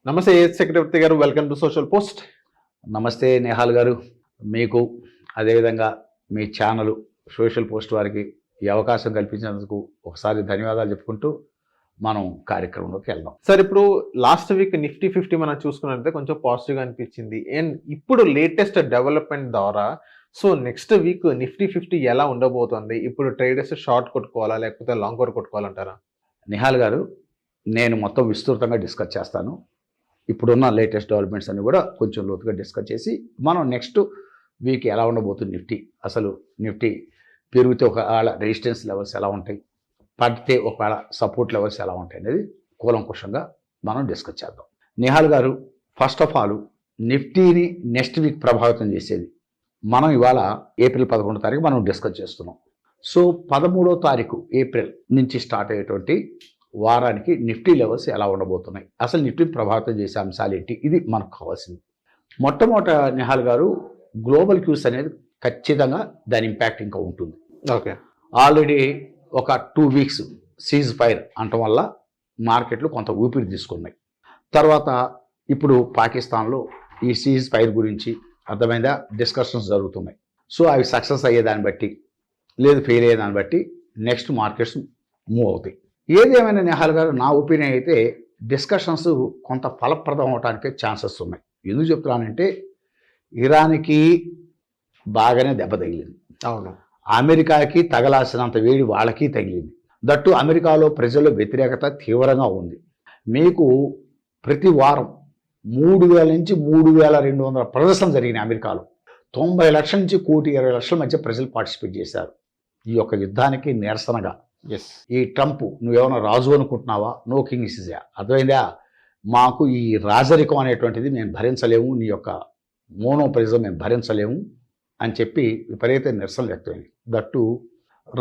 నమస్తే ఏఎస్ చక్రవర్తి గారు, welcome to social post. నమస్తే నేహాల్ గారు, మీకు అదేవిధంగా మీ ఛానల్ సోషల్ పోస్ట్ వారికి ఈ అవకాశం కల్పించినందుకు ఒకసారి ధన్యవాదాలు చెప్పుకుంటూ మనం కార్యక్రమంలోకి వెళ్దాం. సార్, ఇప్పుడు లాస్ట్ వీక్ నిఫ్టీ 50 మనం చూసుకున్నట్లయితే కొంచెం పాజిటివ్గా అనిపించింది. అండ్ ఇప్పుడు లేటెస్ట్ డెవలప్మెంట్ ద్వారా సో నెక్స్ట్ వీక్ నిఫ్టీ 50 ఎలా ఉండబోతుంది? ఇప్పుడు ట్రేడర్స్ షార్ట్ కొట్టుకోవాలా లేకపోతే లాంగ్ కోర్ కొట్టుకోవాలంటారా? నిహాల్ గారు, నేను మొత్తం విస్తృతంగా డిస్కస్ చేస్తాను. ఇప్పుడున్న లేటెస్ట్ డెవలప్మెంట్స్ అన్ని కూడా కొంచెం లోతుగా డిస్కస్ చేసి మనం నెక్స్ట్ వీక్ ఎలా ఉండబోతుంది, అసలు నిఫ్టీ పెరిగితే ఒకవేళ రెసిస్టెన్స్ లెవెల్స్ ఎలా ఉంటాయి, పడితే ఒకవేళ సపోర్ట్ లెవెల్స్ ఎలా ఉంటాయి అనేది కూలంకుషంగా మనం డిస్కస్ చేద్దాం. నిహాల్ గారు, ఫస్ట్ ఆఫ్ ఆల్ నిఫ్టీని నెక్స్ట్ వీక్ ప్రభావితం చేసేది మనం ఇవాళ ఏప్రిల్ 11వ తారీఖు మనం డిస్కస్ చేస్తున్నాం. సో 13వ తారీఖు ఏప్రిల్ నుంచి స్టార్ట్ అయ్యేటువంటి వారానికి నిఫ్టీ లెవెల్స్ ఎలా ఉండబోతున్నాయి, అసలు నిఫ్టీని ప్రభావితం చేసే అంశాలు ఏంటి, ఇది మనకు కావాల్సింది. మొట్టమొదట నిహాల్ గారు, గ్లోబల్ క్యూస్ అనేది ఖచ్చితంగా దాని ఇంపాక్ట్ ఇంకా ఉంటుంది. ఓకే, ఆల్రెడీ ఒక 2 వీక్స్ సీజ్ ఫైర్ అనటం వల్ల మార్కెట్లు కొంత ఊపిరి తీసుకున్నాయి. తర్వాత ఇప్పుడు పాకిస్తాన్లో ఈ సీజ్ ఫైర్ గురించి అర్థమైందా డిస్కషన్స్ జరుగుతున్నాయి. సో అవి సక్సెస్ అయ్యేదాన్ని బట్టి లేదు ఫెయిల్ అయ్యేదాన్ని బట్టి నెక్స్ట్ మార్కెట్స్ మూవ్ అవుతాయి. ఏది ఏమైనా నిహాల్ గారు, నా ఒపీనియన్ అయితే డిస్కషన్స్ కొంత ఫలప్రదం అవడానికి ఛాన్సెస్ ఉన్నాయి. ఎందుకు చెప్తున్నానంటే ఇరాన్కి బాగానే దెబ్బ తగిలింది. అవును, అమెరికాకి తగలాల్సినంత వేడి వాళ్ళకి తగిలింది. దట్టు అమెరికాలో ప్రజల వ్యతిరేకత తీవ్రంగా ఉంది. మీకు ప్రతి వారం 3,000 నుంచి 3,200 ప్రదర్శనలు జరిగినాయి అమెరికాలో. 90 లక్షల నుంచి 1,20,00,000 మధ్య ప్రజలు పార్టిసిపేట్ చేశారు ఈ యొక్క యుద్ధానికి నిరసనగా. ఎస్, ఈ ట్రంప్ నువ్వేమైనా రాజు అనుకుంటున్నావా, నో కింగ్ ఇస్ ఇజా, అర్థమైందా, మాకు ఈ రాజరికం అనేటువంటిది మేము భరించలేము, నీ యొక్క మోనోపలిజం మేము భరించలేము అని చెప్పి విపరీత నిరసన వ్యక్తమైంది. దట్టు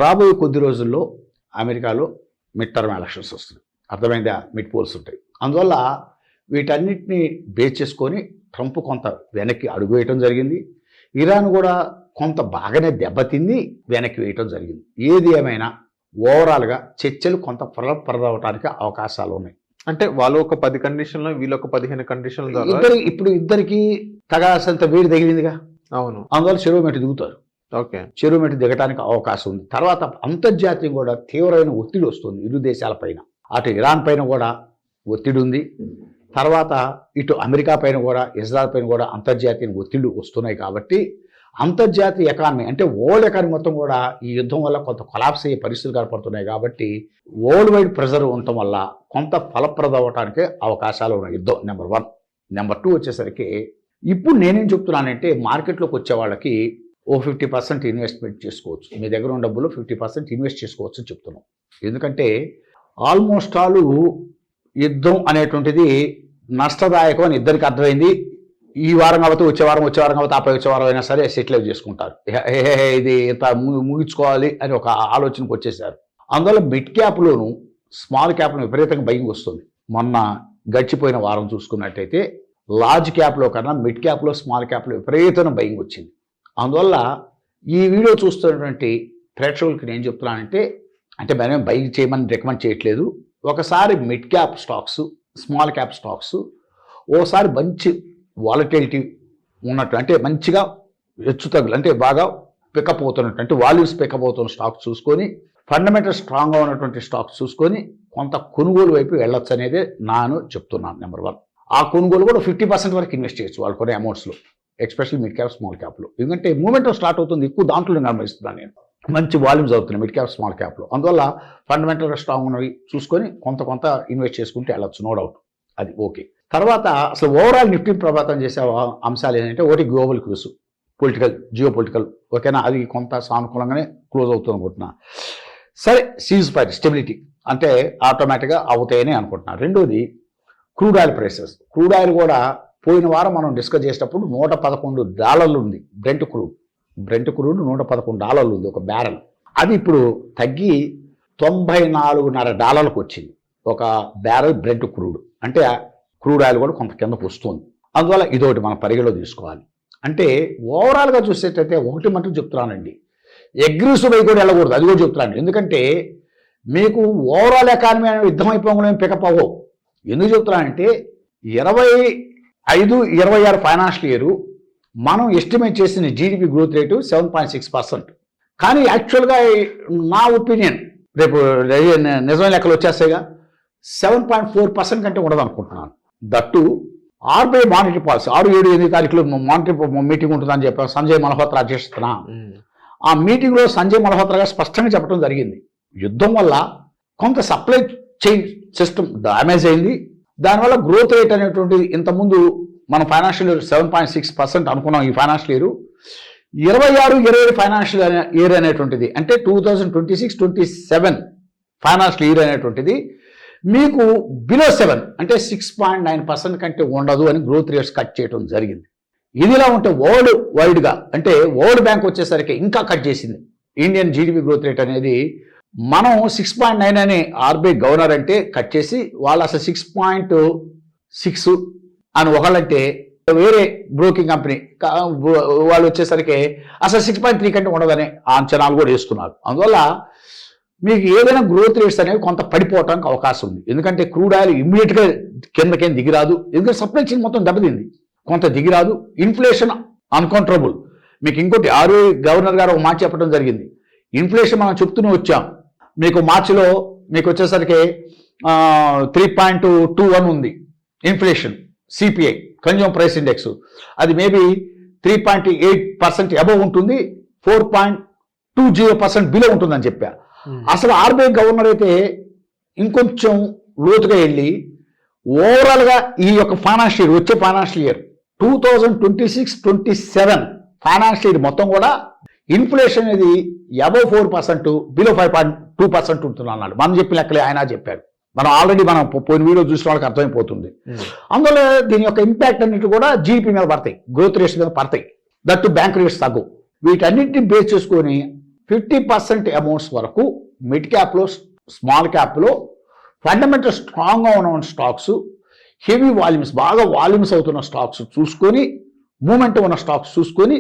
రాబోయే కొద్ది రోజుల్లో అమెరికాలో మిడ్ టర్మ్ ఎలక్షన్స్ వస్తుంది, అర్థమైందా, మిడ్ పోల్స్ ఉంటాయి. అందువల్ల వీటన్నిటిని బేస్ చేసుకొని ట్రంప్ కొంత వెనక్కి అడుగు వేయటం జరిగింది. ఇరాన్ కూడా కొంత బాగానే దెబ్బతింది, వెనక్కి వేయటం జరిగింది. ఏది ఏమైనా ఓవరాల్గా చర్చలు కొంత ఫలప్రదవటానికి అవకాశాలు ఉన్నాయి. అంటే వాళ్ళు ఒక 10 కండిషన్లో వీళ్ళు ఒక 15 కండిషన్ల ఇప్పుడు ఇద్దరికి తగాల్సినంత వేడి తగిలిందిగా. అవును, అందువల్ల చెరువు మెట్టు దిగుతారు. ఓకే, చెరువు మెట్టు దిగటానికి అవకాశం ఉంది. తర్వాత అంతర్జాతీయం కూడా తీవ్రమైన ఒత్తిడి వస్తుంది ఇరు దేశాల పైన. అటు ఇరాన్ పైన కూడా ఒత్తిడి ఉంది, తర్వాత ఇటు అమెరికా పైన కూడా ఇజ్రాయెల్ పైన కూడా అంతర్జాతీయ ఒత్తిళ్లు వస్తున్నాయి. కాబట్టి అంతర్జాతీయ ఎకానమీ అంటే వరల్డ్ ఎకానమీ మొత్తం కూడా ఈ యుద్ధం వల్ల కొంత కొలాప్స్ అయ్యే పరిస్థితులు కనపడుతున్నాయి. కాబట్టి వరల్డ్ వైడ్ ప్రెజర్ ఉండటం వల్ల కొంత ఫలప్రదం అవడానికి అవకాశాలు ఉన్నాయి. యుద్ధం నెంబర్ 1. నెంబర్ 2 వచ్చేసరికి ఇప్పుడు నేనేం చెప్తున్నానంటే మార్కెట్లోకి వచ్చే వాళ్ళకి ఓ 50% ఇన్వెస్ట్మెంట్ చేసుకోవచ్చు. మీ దగ్గర ఉన్న డబ్బులో 50% ఇన్వెస్ట్ చేసుకోవచ్చు అని చెప్తున్నాం. ఎందుకంటే ఆల్మోస్ట్ ఆల్ యుద్ధం అనేటువంటిది నష్టదాయకం అని ఇద్దరికి అర్థమైంది. ఈ వారం కాబట్టి వచ్చే వారం కాబట్టి ఆపై వచ్చే వారం అయినా సరే సెటిల్ చేసుకుంటారు. ఇది ఇంత ముగించుకోవాలి అని ఒక ఆలోచనకు వచ్చేసారు. అందువల్ల మిడ్ క్యాప్లోను స్మాల్ క్యాప్లో విపరీతంగా బయింగ్ వస్తుంది. మొన్న గడిచిపోయిన వారం చూసుకున్నట్టయితే లార్జ్ క్యాప్లో కన్నా మిడ్ క్యాప్లో స్మాల్ క్యాప్లో విపరీతమైన బయింగ్ వచ్చింది. అందువల్ల ఈ వీడియో చూస్తున్నటువంటి ప్రేక్షకులకి నేను చెప్తున్నానంటే, అంటే మనం బయింగ్ చేయమని రికమెండ్ చేయట్లేదు. ఒకసారి mid cap stocks, small cap stocks ఓసారి మంచి వాలటిలిటీ ఉన్నట్టు, అంటే మంచిగా హెచ్చుతగ్గులు అంటే బాగా పికప్ అవుతున్నట్టు, అంటే వాల్యూస్ పికప్ అవుతున్న స్టాక్స్ చూసుకొని, ఫండమెంటల్ స్ట్రాంగ్గా ఉన్నటువంటి స్టాక్స్ చూసుకొని కొంత కొనుగోలు వైపు వెళ్ళొచ్చు అనేది నేను చెప్తున్నాను. నెంబర్ 1, ఆ కొనుగోలు కూడా 50% వరకు ఇన్వెస్ట్ చేయొచ్చు వాళ్ళు కొనే అమౌంట్స్లో, ఎస్పెషల్లీ మిడ్ క్యాప్ స్మాల్ క్యాప్లో. ఎందుకంటే మూమెంట్ స్టార్ట్ అవుతుంది, ఎక్కువ దాంట్లో గమనిస్తున్నాను నేను. మంచి వాల్యూమ్స్ అవుతున్నాయి మిడ్ క్యాప్ స్మాల్ క్యాప్లో. అందువల్ల ఫండమెంటల్గా స్ట్రాంగ్ ఉన్నవి చూసుకొని కొంత ఇన్వెస్ట్ చేసుకుంటే వెళ్ళొచ్చు, నో డౌట్, అది ఓకే. తర్వాత అసలు ఓవరాల్ నిఫ్టీ ప్రభావితం చేసే అంశాలు ఏంటంటే, ఒకటి global cues, political, geopolitical, ఓకేనా, అది కొంత సానుకూలంగానే క్లోజ్ అవుతుంది అనుకుంటున్నా. సరే, సీజ్ ఫైర్ స్టెబిలిటీ అంటే ఆటోమేటిక్గా అవుతాయని అనుకుంటున్నాను. రెండోది crude oil prices. Crude oil కూడా పోయిన వారం మనం డిస్కస్ చేసేటప్పుడు $111 ఉంది బ్రెంట్ క్రూడ్. బ్రెంట్ క్రూడ్ $111 ఉంది ఒక బ్యారెల్. అది ఇప్పుడు తగ్గి $94.5 వచ్చింది ఒక బ్యారెల్ బ్రెంట్ క్రూడ్. అంటే క్రూడ్ ఆయిల్ కూడా కొంత కిందకు వస్తుంది. అందువల్ల ఇదొకటి మనం పరిగణలో తీసుకోవాలి. అంటే ఓవరాల్గా చూసేటైతే ఒకటి మటుకు చెప్తున్నానండి, అగ్రెసివ్ అయి కూడా వెళ్ళకూడదు, అది కూడా చెప్తున్నాను. ఎందుకంటే మీకు ఓవరాల్ ఎకానమీ అనేది యుద్ధం అయిపోగానే పికప్ అవ్వవు. ఎందుకు చెప్తున్నానంటే 25-26 ఫైనాన్షియల్ ఇయర్ మనం ఎస్టిమేట్ చేసిన జీడిపి గ్రోత్ రేటు 7.6%. కానీ యాక్చువల్గా నా ఒపీనియన్ రేపు నిజమైన లెక్కలు వచ్చేస్తాయిగా 7.4% కంటే ఉండదు అనుకుంటున్నాను. దట్టు ఆర్బీఐ మానిటరీ పాలసీ 6-7-8 తారీఖులో మానిటరీ మీటింగ్ ఉంటుందని చెప్పారు సంజయ్ మల్హోత్రా అధ్యక్షతన. ఆ మీటింగ్లో సంజయ్ మల్హోత్రా గారు స్పష్టంగా చెప్పడం జరిగింది, యుద్ధం వల్ల కొంత సప్లై చైన్ సిస్టమ్ డ్యామేజ్ అయింది, దానివల్ల గ్రోత్ రేట్ అనేటువంటిది ఇంతకుముందు మన ఫైనాన్షియల్ ఇయర్ 7.6% అనుకున్నాం. ఈ ఫైనాన్షియల్ ఇయర్ 26-27 ఫైనాన్షియల్ ఇయర్ అనేటువంటిది అంటే 2026-27 ఫైనాన్షియల్ ఇయర్ అనేటువంటిది మీకు బిలో 7 అంటే 6.9% కంటే ఉండదు అని గ్రోత్ రేట్స్ కట్ చేయడం జరిగింది. ఇదిలా ఉంటే వరల్డ్ వైడ్గా అంటే వరల్డ్ బ్యాంక్ వచ్చేసరికి ఇంకా కట్ చేసింది. ఇండియన్ జీడిపి గ్రోత్ రేట్ అనేది మనం 6.9 అని ఆర్బీఐ గవర్నర్ అంటే కట్ చేసి వాళ్ళు అసలు 6.6 అని ఒకళ్ళంటే వేరే బ్రోకింగ్ కంపెనీ వాళ్ళు వచ్చేసరికి అసలు 6.3 కంటే ఉండదని అంచనాలు కూడా వేస్తున్నారు. అందువల్ల మీకు ఏదైనా గ్రోత్ రేట్స్ అనేవి కొంత పడిపోవడానికి అవకాశం ఉంది. ఎందుకంటే క్రూడ్ ఆయిల్ ఇమ్మీడియట్గా కిందకేం దిగిరాదు, ఎందుకంటే సప్లై చైన్ మొత్తం దెబ్బతింది, కొంత దిగిరాదు. Inflation uncontrollable. మీకు ఇంకోటి ఆర్బీఐ గవర్నర్ గారు ఒక మాట చెప్పడం జరిగింది, ఇన్ఫ్లేషన్ మనం చెప్తూనే వచ్చాం, మీకు మార్చిలో మీకు వచ్చేసరికి 3.21 ఉంది inflation, CPI consumer price index, అది మేబీ 3.8% అబవ్ ఉంటుంది, 4.20% బిలో ఉంటుందని చెప్పా. అసలు ఆర్బీఐ గవర్నర్ అయితే ఇంకొంచెం లోతుగా వెళ్ళి ఓవరాల్గా ఈ యొక్క ఫైనాన్షియల్ ఇయర్ వచ్చే ఫైనాన్షియల్ ఇయర్ 2026-27 ఫైనాన్షియల్ ఇయర్ మొత్తం కూడా ఇన్ఫ్లేషన్ అనేది అబవ్ 4% బిలో 5.2% ఉంటుంది అన్నాడు. మనం చెప్పిన లెక్కలే ఆయన చెప్పాడు. మనం ఆల్రెడీ మనం పోయిన వీడియో చూసిన వాళ్ళకి అర్థమైపోతుంది. అందువల్ల దీని యొక్క ఇంపాక్ట్ అన్నిటి కూడా జీడిపి మీద పడతాయి, గ్రోత్ రేట్స్ మీద పడతాయి, దట్టు బ్యాంక్ రేట్స్ తగ్గు. వీటన్నిటిని బేస్ చేసుకొని 50% అమౌంట్స్ వరకు మిడ్ క్యాప్లో స్మాల్ క్యాప్లో ఫండమెంటల్ స్ట్రాంగ్గా ఉన్న స్టాక్స్, హెవీ వాల్యూమ్స్ బాగా వాల్యూమ్స్ అవుతున్న స్టాక్స్ చూసుకొని, మూమెంట్ ఉన్న స్టాక్స్ చూసుకొని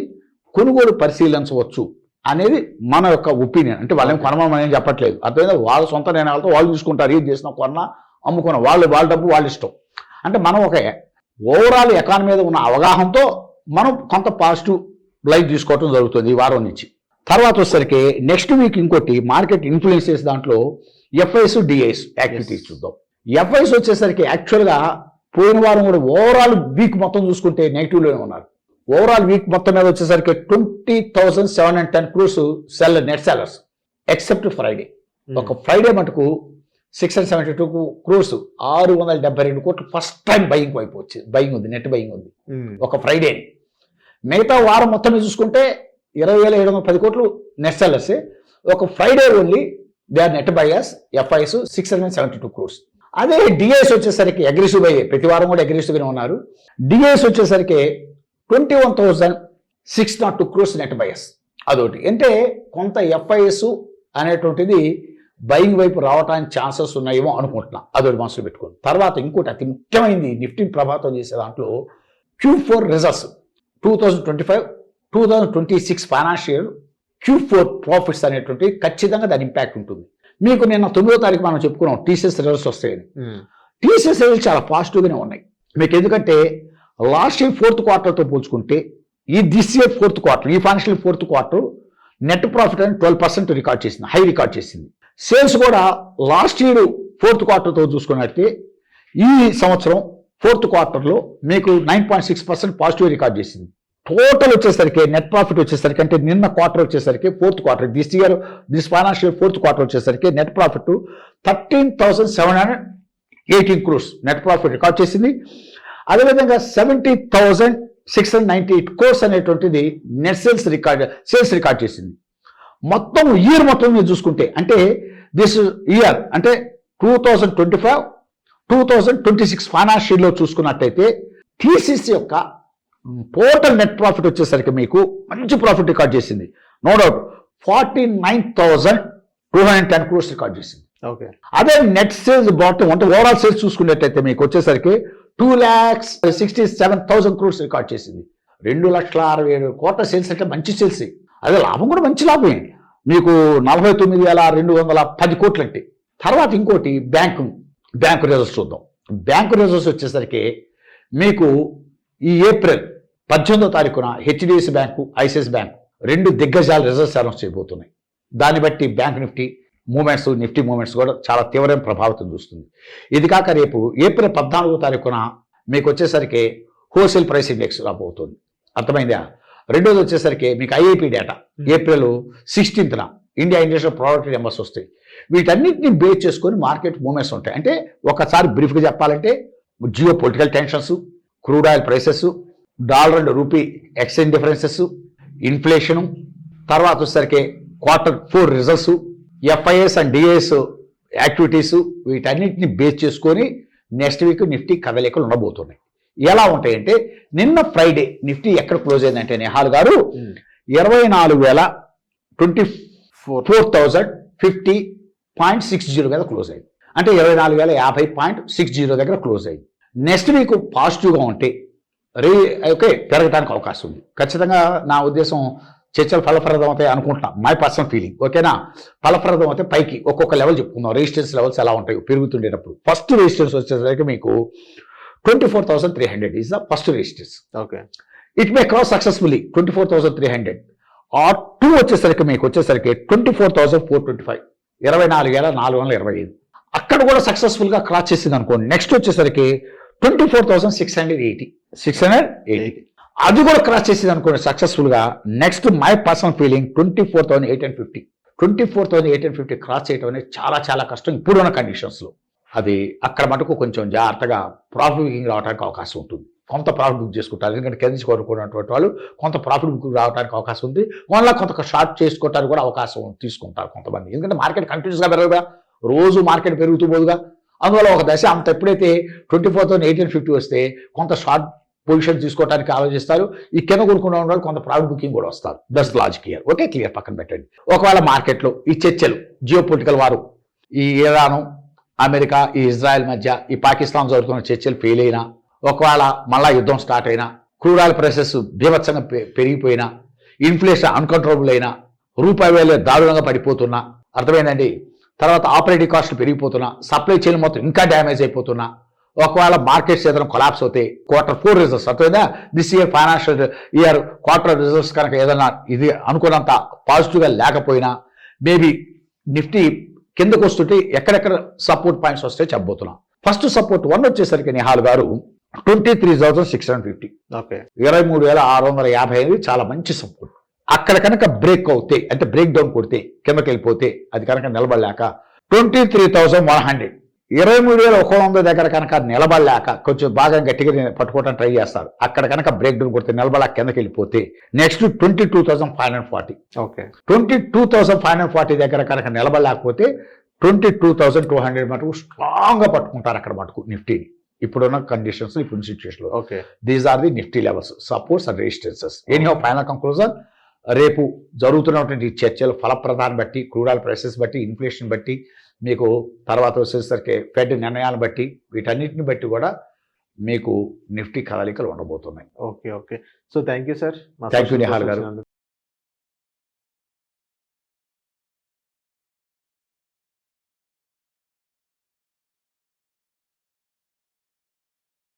కొనుగోలు పరిశీలించవచ్చు అనేది మన యొక్క ఒపీనియన్. అంటే వాళ్ళేం కొనమని చెప్పట్లేదు, అర్థమైందా? వాళ్ళ సొంత నిర్ణయాలతో వాళ్ళు చూసుకుంటారు, ఏది చేసినా కొన్నా అమ్ముకున్నా వాళ్ళ డబ్బు వాళ్ళ ఇష్టం. అంటే మనం ఒక ఓవరాల్ ఎకానమీ మీద ఉన్న అవగాహనతో మనం కొంత పాజిటివ్ లైఫ్ తీసుకోవడం జరుగుతుంది ఈ వారం నుంచి. తర్వాత వచ్చేసరికి నెక్స్ట్ వీక్ ఇంకోటి మార్కెట్ ఇన్ఫ్లుయెన్స్ చేసే దాంట్లో ఎఫ్ఐస్ డిఐస్ యాక్టివిటీస్ చూద్దాం. ఎఫ్ఐస్ వచ్చేసరికి యాక్చువల్గా పోయిన వారం కూడా ఓవరాల్ వీక్ మొత్తం చూసుకుంటే నెగిటివ్లోనే ఉన్నారు. ఓవరాల్ వీక్ మొత్తం మీద వచ్చేసరికి 20,710 crores net sellers except Friday. ఒక ఫ్రైడే మటుకు 672 crores 672 కోట్లు ఫస్ట్ టైం బయింగ్ వైపు వచ్చింది, బయింగ్ ఉంది, నెట్ బయింగ్ ఉంది ఒక ఫ్రైడే. మిగతా వారం మొత్తం చూసుకుంటే 20,710 కోట్లు నెట్ సెల్లర్సే. ఒక Friday only they are net buyers FIs 672 crores. అదే డిఐస్ వచ్చేసరికి అగ్రెసివ్ అయ్యే, ప్రతి వారం కూడా అగ్రెసివ్గానే ఉన్నారు. డిఐస్ వచ్చేసరికి 21,602 crores నెట్ బయర్స్. అదొకటి అంటే కొంత ఎఫ్ఐఎస్ అనేటువంటిది బయింగ్ వైపు రావడానికి ఛాన్సెస్ ఉన్నాయేమో అనుకుంటున్నా, అదొకటి మనసులో పెట్టుకోండి. తర్వాత ఇంకోటి అతి ముఖ్యమైనది నిఫ్టీని ప్రభావితం చేసే దాంట్లో Q4 results 2025-2026 financial year Q4 profits అనేటువంటి ఖచ్చితంగా దాని ఇంపాక్ట్ ఉంటుంది. మీకు నిన్న 9వ తారీఖు మనం చెప్పుకున్నాం టీసీఎస్ రిజల్ట్స్ వస్తాయని. టీసీఎస్ రిజల్ట్స్ చాలా పాజిటివ్గానే ఉన్నాయి మీకు, ఎందుకంటే లాస్ట్ ఇయర్ 4th క్వార్టర్తో పోల్చుకుంటే ఈ దిస్ ఇయర్ 4th క్వార్టర్, ఈ financial 4th quarter net profit అని 12% రికార్డ్ చేసింది, హై రికార్డ్ చేసింది. సేల్స్ కూడా లాస్ట్ ఇయర్ 4th క్వార్టర్తో చూసుకున్నట్టే ఈ సంవత్సరం 4th క్వార్టర్లో మీకు 9.6% పాజిటివ్ రికార్డ్ చేసింది. టోటల్ వచ్చేసరికి నెట్ ప్రాఫిట్ వచ్చేసరికి అంటే నిన్న క్వార్టర్ వచ్చేసరికి 4th quarter this financial 4th quarter వచ్చేసరికి net profit 13,718 crores net profit record చేసింది. అదేవిధంగా 70,698 crores అనేటువంటిది నెట్ సేల్స్ రికార్డ్ చేసింది. మొత్తం ఇయర్ మొత్తం మీరు చూసుకుంటే అంటే దిస్ ఇయర్ అంటే 2025-2026 ఫైనాన్షియల్ లో చూసుకున్నట్టయితే టీసీసీ యొక్క టోటల్ నెట్ ప్రాఫిట్ వచ్చేసరికి మీకు మంచి ప్రాఫిట్ రికార్డ్ చేసింది. నో డౌట్ 49,210 crores రికార్డ్ చేసింది. అదే నెట్ సేల్స్ బాటం అంటే ఓవరాల్ సేల్స్ చూసుకున్నట్టయితే మీకు వచ్చేసరికి 2,67,000 crores రికార్డ్ చేసింది. 2,67,000 కోట్ల సేల్స్ అంటే మంచి సేల్స్. అదే లాభం కూడా మంచి లాభమే, మీకు 49,210 కోట్లు అంటే. తర్వాత ఇంకోటి బ్యాంకు రిజల్ట్స్ చూద్దాం. బ్యాంకు రిజల్ట్స్ వచ్చేసరికి మీకు ఈ ఏప్రిల్ 18వ తారీఖున హెచ్డిఎఫ్సి బ్యాంకు, ఐసిఐసిఐ బ్యాంకు రెండు దిగ్గజాలు రిజల్ట్స్ అనౌన్స్ చేయబోతున్నాయి. దాన్ని బట్టి bank Nifty movements, Nifty movements కూడా చాలా తీవ్రమైన ప్రభావితం చూస్తుంది. ఇది కాక రేపు ఏప్రిల్ 14వ తారీఖున మీకు వచ్చేసరికి హోల్సేల్ ప్రైస్ ఇండెక్స్ రాబోతుంది. అర్థమైందా? రెండోది వచ్చేసరికి మీకు ఐఐపి డేటా ఏప్రిల్ 16న ఇండియా ఇండస్ట్రియల్ ప్రొడక్ట్ నెంబర్స్ వస్తాయి. వీటన్నిటిని బేస్ చేసుకొని మార్కెట్ మూమెంట్స్ ఉంటాయి. అంటే ఒకసారి బ్రీఫ్గా చెప్పాలంటే geopolitical tensions, crude oil prices, dollar and rupee exchange differences, inflation, తర్వాత వచ్చేసరికి Q4 results, FIs and DIs activities, వీటన్నిటిని బేస్ చేసుకొని నెక్స్ట్ వీక్ నిఫ్టీ కదలికలు ఉండబోతున్నాయి. ఎలా ఉంటాయంటే నిన్న ఫ్రైడే నిఫ్టీ ఎక్కడ క్లోజ్ అయిందంటే నిహాల్ గారు 24,50.60 మీద క్లోజ్ అయింది. అంటే 24,050.60 దగ్గర క్లోజ్ అయింది. నెక్స్ట్ వీక్ పాజిటివ్గా ఉంటే ఓకే పెరగడానికి అవకాశం ఉంది. ఖచ్చితంగా నా ఉద్దేశం చర్చలు ఫలప్రదం అవుతాయి అనుకుంటున్నా. My personal feeling. ఓకేనా? ఫలప్రదం అయితే పైకి ఒక్కొక్క లెవెల్ చెప్పుకుందాం. రెసిస్టెన్స్ లెవెల్స్ ఎలా ఉంటాయి పెరుగుతుండేటప్పుడు. ఫస్ట్ రెసిస్టెన్స్ వచ్చేసరికి మీకు 24,300 is the first resistance. Okay, it may cross successfully 24,300. R 2 వచ్చేసరికి మీకు వచ్చేసరికి 24,425, 24,425. అక్కడ కూడా సక్సెస్ఫుల్ గా క్రాస్ చేసింది అనుకోండి. నెక్స్ట్ వచ్చేసరికి 24,680. అది కూడా క్రాస్ చేసింది అనుకోండి సక్సెస్ఫుల్ గా. Next my personal feeling 24,850. 24,850 cross చేయడం అనేది చాలా చాలా కష్టం ఇప్పుడున్న కండిషన్స్ లో. అది అక్కడ మటుకు కొంచెం జాగ్రత్తగా ప్రాఫిట్ బుకింగ్ రావడానికి అవకాశం ఉంటుంది. కొంత ప్రాఫిట్ బుక్ చేసుకుంటారు. ఎందుకంటే కింద కోరుకున్నటువంటి వాళ్ళు కొంత ప్రాఫిట్ బుక్ రావడానికి అవకాశం ఉంది. వాళ్ళ కొంత షార్ట్ చేసుకోవడానికి కూడా అవకాశం తీసుకుంటారు కొంతమంది. ఎందుకంటే మార్కెట్ కంటిన్యూస్గా పెరగదా, రోజు మార్కెట్ పెరుగుతూ పోదుగా. అందువల్ల ఒక దశ అంత ఎప్పుడైతే 24,850 వస్తే కొంత షార్ట్ పొజిషన్ తీసుకోవడానికి ఆలోచిస్తారు. ఈ కింద కొనుక్కున్న వాళ్ళు కొంత ప్రాఫిట్ బుకింగ్ కూడా వస్తారు. That's logic here. Okay, clear, పక్కన పెట్టండి. ఒకవేళ మార్కెట్లో ఈ చర్చలు జియో పొలిటికల్ వారు, ఈ ఇరాను, అమెరికా, ఈ ఇజ్రాయెల్ మధ్య ఈ పాకిస్తాన్ జరుగుతున్న చర్చలు ఫెయిల్ అయినా, ఒకవేళ మళ్ళా యుద్ధం స్టార్ట్ అయినా, క్రూడ్ ఆయిల్ ప్రైసెస్ బీభత్సంగా పెరిగిపోయినా, ఇన్ఫ్లేషన్ అన్కంట్రోలబుల్ అయినా, రూపాయి వేల దారుణంగా పడిపోతున్నా, అర్థమైందండి. తర్వాత ఆపరేటింగ్ కాస్ట్లు పెరిగిపోతున్నా, సప్లై చైన్ మొత్తం ఇంకా డ్యామేజ్ అయిపోతున్నా, ఒకవేళ మార్కెట్స్ ఏదైనా కొలాప్స్ అవుతాయి, Q4 రిజల్ట్స్ అర్థమైందా, this year financial year quarter results కనుక ఏదైనా ఇది అనుకున్నంత పాజిటివ్గా లేకపోయినా, మేబీ నిఫ్టీ కిందకు వస్తుంటే ఎక్కడెక్కడ సపోర్ట్ పాయింట్స్ వస్తే చెప్పబోతున్నాం. ఫస్ట్ సపోర్ట్ 1 వచ్చేసరికి నిహాల్ గారు 23,650. ఓకే, 23,650 చాలా మంచి సపోర్ట్. అక్కడ కనుక బ్రేక్ అవుతే, అంటే బ్రేక్ డౌన్ కొడితే, కిందకి వెళ్ళిపోతే, అది కనుక నిలబడలేక 23,100, 23,100 దగ్గర కనుక నిలబడలేక కొంచెం బాగా గట్టిగా పట్టుకోవడానికి ట్రై చేస్తారు. అక్కడ కనుక బ్రేక్ డౌన్ కొడితే నిలబడలేక కిందకి వెళ్ళిపోతే నెక్స్ట్ 22,540. ఓకే, 22,540 దగ్గర కనుక నిలబడలేకపోతే 22,200 మటుకు స్ట్రాంగ్ గా పట్టుకుంటారు అక్కడ మటుకు నిఫ్టీని. ఇప్పుడున్న కండిషన్స్, ఇప్పుడు సిచ్యువేషన్ లో. Okay, these are the Nifty levels, supports and resistances. Anyhow final conclusion, రేపు జరుగుతున్నటువంటి చర్చలు ఫలప్రదాన్ని బట్టి, క్రూడ్ ఆయిల్ ప్రైసెస్ బట్టి, ఇన్ఫ్లేషన్ బట్టి, మీకు తర్వాత వచ్చేసరికి ఫెడ్ నిర్ణయాలను బట్టి, వీటన్నిటిని బట్టి కూడా మీకు నిఫ్టీ కదలికలు ఉండబోతున్నాయి. Okay. So thank you sir. Thank you Nihal గారు.